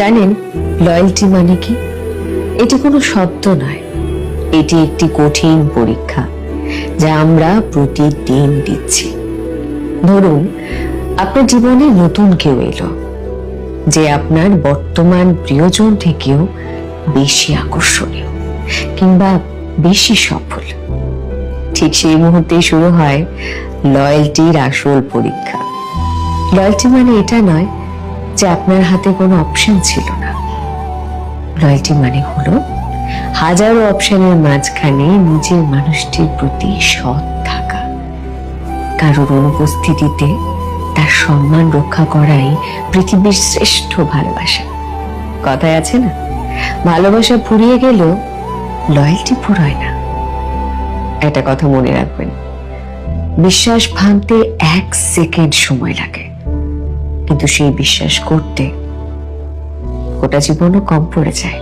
জানেন লয়্যালটি মানে কি? এটি কোনো শব্দ নয়, এটি একটি কঠিন পরীক্ষা যা আমরা প্রতিদিন দিচ্ছি। ধরুন আপনার জীবনে নতুন কেউ এলো, যে আপনার বর্তমান প্রিয়জন থেকেও বেশি আকর্ষণীয় কিংবা বেশি সফল। ঠিক সেই মুহূর্তেই শুরু হয় লয়্যালটির আসল পরীক্ষা। লয়্যালটি মানে এটা নয় যে আপনার হাতে কোনো অপশন ছিল না। লয়্যালটি মানে হলো হাজারো অপশনের মাঝখানে নিজের মানুষটির প্রতি সৎ থাকা, কারোর অনুপস্থিতিতে তার সম্মান রক্ষা করাই পৃথিবীর শ্রেষ্ঠ ভালোবাসা। কথায় আছে না, ভালোবাসা ফুরিয়ে গেলেও লয়্যালটি ফুরায় না। একটা কথা মনে রাখবেন, বিশ্বাস ভাঙতে 1 সেকেন্ড সময় লাগে, কিন্তু সেই বিশ্বাস করতে গোটা জীবনও কম পড়ে যায়।